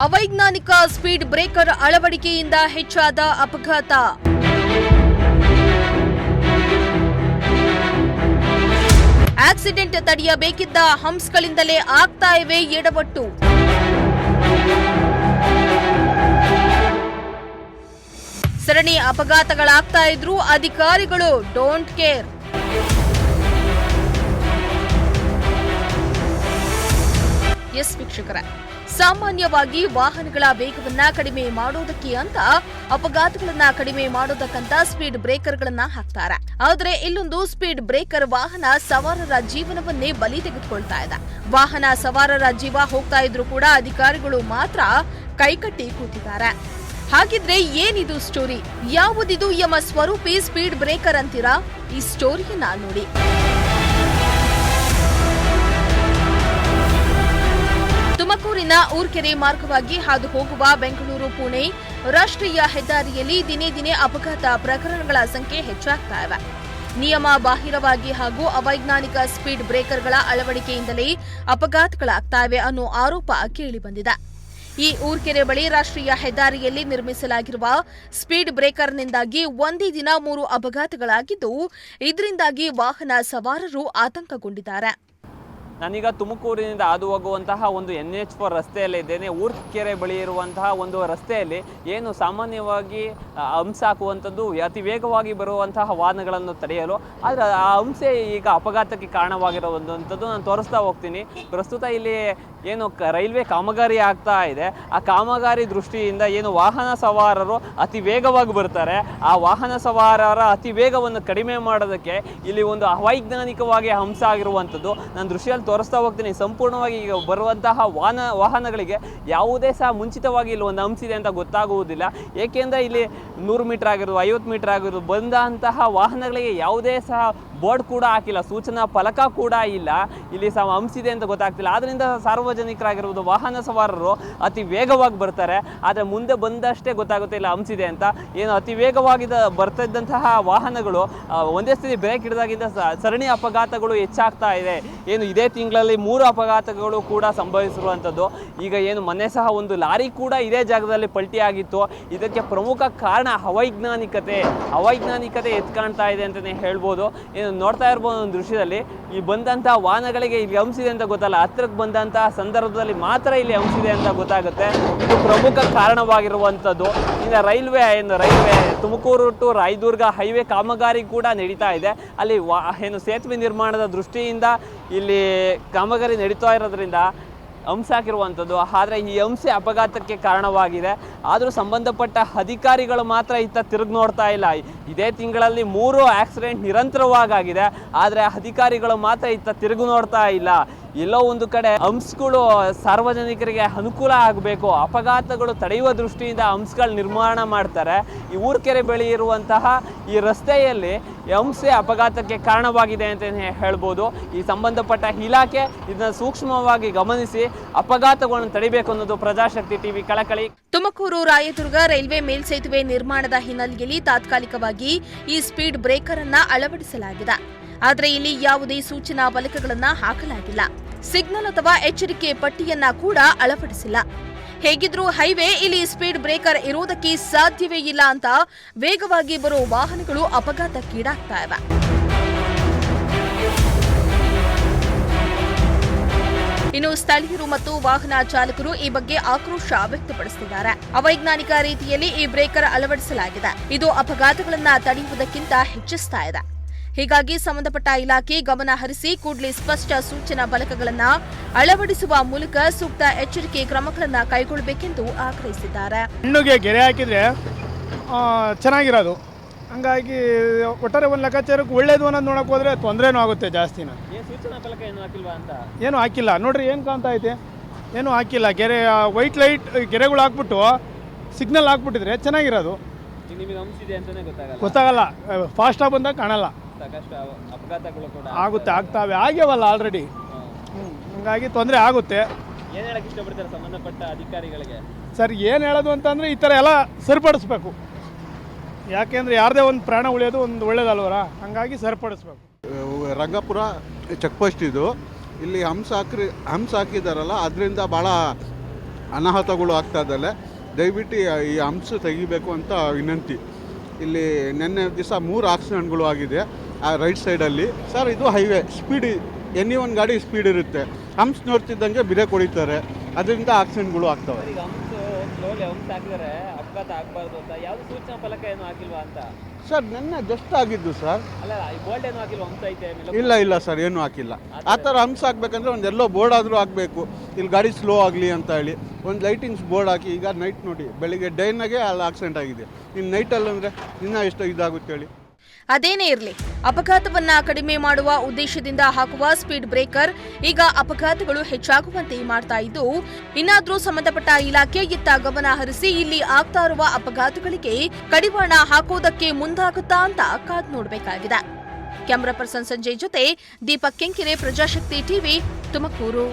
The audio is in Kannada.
ಅವೈಜ್ಞಾನಿಕ ಸ್ಪೀಡ್ ಬ್ರೇಕರ್ ಅಳವಡಿಕೆಯಿಂದ ಹೆಚ್ಚಾದ ಅಪಘಾತ. ಆಕ್ಸಿಡೆಂಟ್ ತಡೆಯಬೇಕಿದ್ದ ಹಂಪ್ಸ್ಗಳಿಂದಲೇ ಆಗ್ತಾ ಇವೆ ಎಡವಟ್ಟು. ಸರಣಿ ಅಪಘಾತಗಳಾಗ್ತಾ ಇದ್ರೂ ಅಧಿಕಾರಿಗಳು ಡೋಂಟ್ ಕೇರ್. ಎಸ್ ವೀಕ್ಷಕರೇ, ಸಾಮಾನ್ಯವಾಗಿ ವಾಹನಗಳ ವೇಗವನ್ನ ಕಡಿಮೆ ಮಾಡೋದಕ್ಕೆ ಅಂತ ಅಪಘಾತಗಳನ್ನ ಕಡಿಮೆ ಮಾಡೋದಕ್ಕಂತ ಸ್ಪೀಡ್ ಬ್ರೇಕರ್ಗಳನ್ನ ಹಾಕ್ತಾರೆ. ಆದರೆ ಇಲ್ಲೊಂದು ಸ್ಪೀಡ್ ಬ್ರೇಕರ್ ವಾಹನ ಸವಾರರ ಜೀವನವನ್ನೇ ಬಲಿ ತೆಗೆದುಕೊಳ್ತಾ ಇದೆ. ವಾಹನ ಸವಾರರ ಜೀವ ಹೋಗ್ತಾ ಇದ್ರೂ ಕೂಡ ಅಧಿಕಾರಿಗಳು ಮಾತ್ರ ಕೈಕಟ್ಟಿ ಕೂತಿದ್ದಾರೆ. ಹಾಗಿದ್ರೆ ಏನಿದು ಸ್ಟೋರಿ? ಯಾವುದಿದು ಯಮ ಸ್ವರೂಪಿ ಸ್ಪೀಡ್ ಬ್ರೇಕರ್ ಅಂತೀರಾ? ಈ ಸ್ಟೋರಿಯನ್ನ ನೋಡಿ. ತುಮಕೂರಿನ ಊರ್ಕೆರೆ ಮಾರ್ಗವಾಗಿ ಹಾದು ಹೋಗುವ ಬೆಂಗಳೂರು ಪುಣೆ ರಾಷ್ಟ್ರೀಯ ಹೆದ್ದಾರಿಯಲ್ಲಿ ದಿನೇ ದಿನೇ ಅಪಘಾತ ಪ್ರಕರಣಗಳ ಸಂಖ್ಯೆ ಹೆಚ್ಚಾಗ್ತಾ ಇವೆ. ನಿಯಮ ಬಾಹಿರವಾಗಿ ಹಾಗೂ ಅವೈಜ್ಞಾನಿಕ ಸ್ಪೀಡ್ ಬ್ರೇಕರ್ಗಳ ಅಳವಡಿಕೆಯಿಂದಲೇ ಅಪಘಾತಗಳಾಗ್ತಾ ಇವೆ ಅನ್ನೋ ಆರೋಪ ಕೇಳಿಬಂದಿದೆ. ಈ ಊರ್ಕೆರೆ ಬಳಿ ರಾಷ್ಟ್ರೀಯ ಹೆದ್ದಾರಿಯಲ್ಲಿ ನಿರ್ಮಿಸಲಾಗಿರುವ ಸ್ಪೀಡ್ ಬ್ರೇಕರ್ನಿಂದಾಗಿ ಒಂದೇ ದಿನ 3 ಅಪಘಾತಗಳಾಗಿದ್ದು, ಇದರಿಂದಾಗಿ ವಾಹನ ಸವಾರರು ಆತಂಕಗೊಂಡಿದ್ದಾರೆ. ನಾನೀಗ ತುಮಕೂರಿನಿಂದ ಹಾದು ಹೋಗುವಂತಹ ಒಂದು NH4 ರಸ್ತೆಯಲ್ಲಿ ಇದ್ದೇನೆ. ಊರ್ಕೆರೆ ಬಳಿ ಇರುವಂತಹ ಒಂದು ರಸ್ತೆಯಲ್ಲಿ ಏನು ಸಾಮಾನ್ಯವಾಗಿ ಹಂಸ ಹಾಕುವಂಥದ್ದು ಅತಿ ವೇಗವಾಗಿ ಬರುವಂತಹ ವಾಹನಗಳನ್ನು ತಡೆಯಲು, ಆದರೆ ಆ ಹಂಸೆ ಈಗ ಅಪಘಾತಕ್ಕೆ ಕಾರಣವಾಗಿರುವಂಥದ್ದು ನಾನು ತೋರಿಸ್ತಾ ಹೋಗ್ತೀನಿ. ಪ್ರಸ್ತುತ ಇಲ್ಲಿ ಏನು ರೈಲ್ವೆ ಕಾಮಗಾರಿ ಆಗ್ತಾ ಇದೆ. ಆ ಕಾಮಗಾರಿ ದೃಷ್ಟಿಯಿಂದ ಏನು ವಾಹನ ಸವಾರರು ಅತಿ ವೇಗವಾಗಿ ಬರ್ತಾರೆ, ಆ ವಾಹನ ಸವಾರರ ಅತಿ ವೇಗವನ್ನು ಕಡಿಮೆ ಮಾಡೋದಕ್ಕೆ ಇಲ್ಲಿ ಒಂದು ಅವೈಜ್ಞಾನಿಕವಾಗಿ ಹಂಸ ಆಗಿರುವಂಥದ್ದು ನಾನು ದೃಶ್ಯದಲ್ಲಿ ತೋರಿಸ್ತಾ ಹೋಗ್ತೀನಿ. ಸಂಪೂರ್ಣವಾಗಿ ಈಗ ಬರುವಂತಹ ವಾಹನಗಳಿಗೆ ಯಾವುದೇ ಸಹ ಮುಂಚಿತವಾಗಿ ಇಲ್ಲಿ ಒಂದು ಹಂಸಿದೆ ಅಂತ ಗೊತ್ತಾಗುವುದಿಲ್ಲ. ಏಕೆಂದರೆ ಇಲ್ಲಿ 100 ಮೀಟರ್ ಆಗಿರೋದು 50 ಮೀಟರ್ ಆಗಿರೋದು ಬಂದಂತಹ ವಾಹನಗಳಿಗೆ ಯಾವುದೇ ಸಹ ಬೋರ್ಡ್ ಕೂಡ ಹಾಕಿಲ್ಲ, ಸೂಚನಾ ಫಲಕ ಕೂಡ ಇಲ್ಲ, ಇಲ್ಲಿ ಸಹ ಹಂಸಿದೆ ಅಂತ ಗೊತ್ತಾಗ್ತಿಲ್ಲ. ಆದ್ದರಿಂದ ಸಾರ್ವಜನಿಕರಾಗಿರುವುದು ವಾಹನ ಸವಾರರು ಅತಿ ವೇಗವಾಗಿ ಬರ್ತಾರೆ, ಆದರೆ ಮುಂದೆ ಬಂದಷ್ಟೇ ಗೊತ್ತಾಗುತ್ತೆ ಇಲ್ಲ ಹಂಸಿದೆ ಅಂತ. ಏನು ಅತಿ ವೇಗವಾಗಿ ಬರ್ತಾ ಇದ್ದಂತಹ ವಾಹನಗಳು ಒಂದೇ ಸ್ಥಿತಿ ಬ್ರೇಕ್ ಹಿಡಿದಾಗಿದ್ದ ಸರಣಿ ಅಪಘಾತಗಳು ಹೆಚ್ಚಾಗ್ತಾ ಇದೆ. ಏನು ಇದೇ ತಿಂಗಳಲ್ಲಿ 3 ಅಪಘಾತಗಳು ಕೂಡ ಸಂಭವಿಸಿರುವಂಥದ್ದು. ಈಗ ಏನು ಮೊನ್ನೆ ಸಹ ಒಂದು ಲಾರಿ ಕೂಡ ಇದೇ ಜಾಗದಲ್ಲಿ ಪಲ್ಟಿ ಆಗಿತ್ತು. ಇದಕ್ಕೆ ಪ್ರಮುಖ ಕಾರಣ ಅವೈಜ್ಞಾನಿಕತೆ ಎತ್ಕಾಣ್ತಾ ಇದೆ ಅಂತಲೇ ಹೇಳ್ಬೋದು. ಏನು ನೋಡ್ತಾ ಇರ್ಬೋದು ಒಂದು ದೃಶ್ಯದಲ್ಲಿ, ಈ ಬಂದಂತಹ ವಾಹನಗಳಿಗೆ ಇಲ್ಲಿ ಹಂಸಿದೆ ಅಂತ ಗೊತ್ತಲ್ಲ, ಹತ್ತಿರಕ್ಕೆ ಬಂದಂತಹ ಸಂದರ್ಭದಲ್ಲಿ ಮಾತ್ರ ಇಲ್ಲಿ ಹಂಸಿದೆ ಅಂತ ಗೊತ್ತಾಗುತ್ತೆ. ಇದು ಪ್ರಮುಖ ಕಾರಣವಾಗಿರುವಂಥದ್ದು. ಇನ್ನು railway Tumakuru to Rayadurga highway ಕಾಮಗಾರಿ ಕೂಡ ನಡೀತಾ ಇದೆ. ಅಲ್ಲಿ ಏನು ಸೇತುವೆ ನಿರ್ಮಾಣದ ದೃಷ್ಟಿಯಿಂದ ಇಲ್ಲಿ ಕಾಮಗಾರಿ ನಡೀತಾ ಇರೋದ್ರಿಂದ ಹಂಸ ಹಾಕಿರುವಂಥದ್ದು. ಆದರೆ ಈ ಹಂಸೆ ಅಪಘಾತಕ್ಕೆ ಕಾರಣವಾಗಿದೆ. ಆದರೂ ಸಂಬಂಧಪಟ್ಟ ಅಧಿಕಾರಿಗಳು ಮಾತ್ರ ಇತ್ತ ತಿರುಗಿ ನೋಡ್ತಾ ಇಲ್ಲ. ಇದೇ ತಿಂಗಳಲ್ಲಿ 3 ಆಕ್ಸಿಡೆಂಟ್ ನಿರಂತರವಾಗಿದೆ, ಆದರೆ ಅಧಿಕಾರಿಗಳು ಮಾತ್ರ ಇತ್ತ ತಿರುಗಿ ನೋಡ್ತಾ ಇಲ್ಲ. ಎಲ್ಲೋ ಒಂದು ಕಡೆ ಹಂಪ್ಸ್ಗಳು ಸಾರ್ವಜನಿಕರಿಗೆ ಅನುಕೂಲ ಆಗಬೇಕು, ಅಪಘಾತಗಳು ತಡೆಯುವ ದೃಷ್ಟಿಯಿಂದ ಹಂಪ್ಸ್ಗಳು ನಿರ್ಮಾಣ ಮಾಡ್ತಾರೆ. ಈ ಊರ್ಕೆರೆ ಬಳಿ ಇರುವಂತಹ ಈ ರಸ್ತೆಯಲ್ಲಿ ಹಂಸೆ ಅಪಘಾತಕ್ಕೆ ಕಾರಣವಾಗಿದೆ ಅಂತಲೇ ಹೇಳ್ಬೋದು. ಈ ಸಂಬಂಧಪಟ್ಟ ಇಲಾಖೆ ಇದನ್ನು ಸೂಕ್ಷ್ಮವಾಗಿ ಗಮನಿಸಿ ಅಪಘಾತಗಳನ್ನು ತಡೆಯಬೇಕು ಅನ್ನೋದು ಪ್ರಜಾಶಕ್ತಿ ಟಿವಿ ಕಳಕಳಿ. ತುಮಕೂರು ರಾಯದುರ್ಗ ರೈಲ್ವೆ ಮೇಲ್ಸೇತುವೆ ನಿರ್ಮಾಣದ ಹಿನ್ನೆಲೆಯಲ್ಲಿ ತಾತ್ಕಾಲಿಕವಾಗಿ ಈ ಸ್ಪೀಡ್ ಬ್ರೇಕರ್ ಅನ್ನ ಅಳವಡಿಸಲಾಗಿದೆ. ಆದರೆ ಇಲ್ಲಿ ಯಾವುದೇ ಸೂಚನಾ ಫಲಕಗಳನ್ನ ಹಾಕಲಾಗಿಲ್ಲ. ಸಿಗ್ನಲ್ ಅಥವಾ ಎಚ್ಚರಿಕೆ ಪಟ್ಟಿಯನ್ನ ಕೂಡ ಅಳವಡಿಸಿಲ್ಲ. ಹೇಗಿದ್ರೂ ಹೈವೇ ಇಲ್ಲಿ ಸ್ಪೀಡ್ ಬ್ರೇಕರ್ ಇರುವುದಕ್ಕೆ ಸಾಧ್ಯವೇ ಇಲ್ಲ ಅಂತ ವೇಗವಾಗಿ ಬರೋ ವಾಹನಗಳು ಅಪಘಾತಕ್ಕೀಡಾಗ್ತಾ ಇವೆ. ಇನ್ನು ಸ್ಥಳೀಯರು ಮತ್ತು ವಾಹನ ಚಾಲಕರು ಈ ಬಗ್ಗೆ ಆಕ್ರೋಶ ವ್ಯಕ್ತಪಡಿಸುತ್ತಿದ್ದಾರೆ. ಅವೈಜ್ಞಾನಿಕ ರೀತಿಯಲ್ಲಿ ಈ ಬ್ರೇಕರ್ ಅಳವಡಿಸಲಾಗಿದೆ. ಇದು ಅಪಘಾತಗಳನ್ನ ತಡೆಯುವುದಕ್ಕಿಂತ ಹೆಚ್ಚಿಸ್ತಾ ಇದೆ. ಹೀಗಾಗಿ ಸಂಬಂಧಪಟ್ಟ ಇಲಾಖೆ ಗಮನ ಹರಿಸಿ ಕೂಡಲೇ ಸ್ಪಷ್ಟ ಸೂಚನಾ ಫಲಕಗಳನ್ನು ಅಳವಡಿಸುವ ಮೂಲಕ ಸೂಕ್ತ ಎಚ್ಚರಿಕೆ ಕ್ರಮಗಳನ್ನು ಕೈಗೊಳ್ಳಬೇಕೆಂದು ಆಗ್ರಹಿಸಿದ್ದಾರೆ. ಹಣ್ಣುಗೆ ಗೆರೆ ಹಾಕಿದ್ರೆ ಚೆನ್ನಾಗಿರೋದು. ಹಂಗಾಗಿ ಒಟ್ಟಾರೆ ಒಂದು ಲೆಕ್ಕಾಚಾರಕ್ಕೆ ಒಳ್ಳೇದು ಅನ್ನೋದು ನೋಡಕ್ಕೆ ಹೋದ್ರೆ ತೊಂದರೆನೂ ಆಗುತ್ತೆ ಜಾಸ್ತಿನ. ಏನು ಹಾಕಿಲ್ಲ ನೋಡ್ರಿ, ಏನು ಕಾಣ್ತಾ ಐತೆ, ಏನೂ ಹಾಕಿಲ್ಲ. ಗೆರೆ ವೈಟ್ ಲೈಟ್ ಗೆರೆಗಳು ಹಾಕ್ಬಿಟ್ಟು ಸಿಗ್ನಲ್ ಹಾಕ್ಬಿಟ್ಟಿದ್ರೆ ಚೆನ್ನಾಗಿರೋದು. ಗೊತ್ತಾಗಲ್ಲ, ಫಾಸ್ಟಾಗಿ ಬಂದಾಗ ಕಾಣಲ್ಲ, ಆಗುತ್ತೆ, ಆಗ್ತಾವೆ, ಆಗ್ಯಾವಲ್ಲ ಆಲ್ರೆಡಿ. ಹಂಗಾಗಿ ತೊಂದರೆ ಆಗುತ್ತೆ. ಸಂಬಂಧಪಟ್ಟ ಅಧಿಕಾರಿಗಳಿಗೆ ಸರ್ ಏನು ಹೇಳೋದು ಅಂತಂದರೆ ಈ ಥರ ಎಲ್ಲ ಸರಿಪಡಿಸ್ಬೇಕು. ಯಾಕೆಂದರೆ ಯಾರದೇ ಒಂದು ಪ್ರಾಣ ಉಳಿಯೋದು ಒಂದು ಒಳ್ಳೇದಲ್ವರ, ಹಂಗಾಗಿ ಸರಿಪಡಿಸ್ಬೇಕು. ರಂಗಪುರ ಚೆಕ್ ಪೋಸ್ಟ್ ಇದು. ಇಲ್ಲಿ ಹಂಸ ಹಾಕಿದಾರಲ್ಲ, ಅದರಿಂದ ಭಾಳ ಅನಾಹುತಗಳು ಆಗ್ತಾ ಇದ್ದಲ್ಲ, ದಯವಿಟ್ಟು ಈ ಹಂಪ್ಸ್ ತೆಗಿಬೇಕು ಅಂತ ವಿನಂತಿ. ಇಲ್ಲಿ ನಿನ್ನೆ ದಿವಸ 3 ಆಕ್ಸಿಡೆಂಟ್ಗಳು ಆಗಿದೆ ಆ ರೈಟ್ ಸೈಡಲ್ಲಿ. ಸರ್, ಇದು ಹೈವೇ, ಸ್ಪೀಡ್ ಎನಿ ಒಂದು ಗಾಡಿ ಸ್ಪೀಡ್ ಇರುತ್ತೆ. ಹಂಪ್ಸ್ ನೋಡ್ತಿದ್ದಂಗೆ ಬ್ರೇಕ್ ಹೊಡಿತಾರೆ, ಅದರಿಂದ ಆಕ್ಸಿಡೆಂಟ್ಗಳು ಆಗ್ತವೆ. ಈಗ ಹಂಪ್ಸ್ ಹಾಕಿದರೆ ಅಪಘಾತ ಆಗಬಾರ್ದು ಅಂತ ಯಾವುದು ಸೂಚನಾ ಫಲಕ ಏನು ಹಾಕಿಲ್ವಾ ಅಂತ? ಸರ್, ನೆನ್ನೆ ಜಸ್ಟ್ ಆಗಿದ್ದು ಸರ್. ಅಲ್ಲ, ಬೋಲ್ಡ್ ಏನು ಹಾಕಿಲ್ವಾ? ಹಂಪ್ಸ್ ಐತೆ? ಇಲ್ಲ ಸರ್, ಏನೂ ಹಾಕಿಲ್ಲ. ಆ ಥರ ಹಂಪ್ಸ್ ಹಾಕ್ಬೇಕಂದ್ರೆ ಒಂದು ಎಲ್ಲೋ ಬೋರ್ಡ್ ಆದರೂ ಹಾಕಬೇಕು, ಇಲ್ಲಿ ಗಾಡಿ ಸ್ಲೋ ಆಗಲಿ ಅಂತ ಹೇಳಿ ಒಂದು ಲೈಟಿಂಗ್ಸ್ ಬೋರ್ಡ್ ಹಾಕಿ. ಈಗ ನೈಟ್ ನೋಡಿ, ಬೆಳಿಗ್ಗೆ ಡೇನಾಗೆ ಅಲ್ಲಿ ಆಕ್ಸಿಡೆಂಟ್ ಆಗಿದೆ, ಇನ್ನು ನೈಟಲ್ಲಿ ಅಂದರೆ ಇನ್ನೂ ಎಷ್ಟು ಇದಾಗುತ್ತೆ ಹೇಳಿ. ಅದೇನೇ ಇರಲಿ, ಅಪಘಾತವನ್ನ ಕಡಿಮೆ ಮಾಡುವ ಉದ್ದೇಶದಿಂದ ಹಾಕುವ ಸ್ಪೀಡ್ ಬ್ರೇಕರ್ ಈಗ ಅಪಘಾತಗಳು ಹೆಚ್ಚಾಗುವಂತೆ ಮಾಡ್ತಾ ಇದ್ದು, ಇನ್ನಾದ್ರೂ ಸಂಬಂಧಪಟ್ಟ ಇಲಾಖೆ ಇತ್ತ ಗಮನ ಹರಿಸಿ ಇಲ್ಲಿ ಆಗ್ತಾ ಇರುವ ಅಪಘಾತಗಳಿಗೆ ಕಡಿವಾಣ ಹಾಕೋದಕ್ಕೆ ಮುಂದಾಗುತ್ತಾ ಅಂತ ಕಾದ್ ನೋಡಬೇಕಾಗಿದೆ. ಕ್ಯಾಮರಾ ಪರ್ಸನ್ ಸಂಜಯ್ ಜೊತೆ ದೀಪಕ್ ಕೆಂಕೆರೆ, ಪ್ರಜಾಶಕ್ತಿ ಟಿವಿ, ತುಮಕೂರು.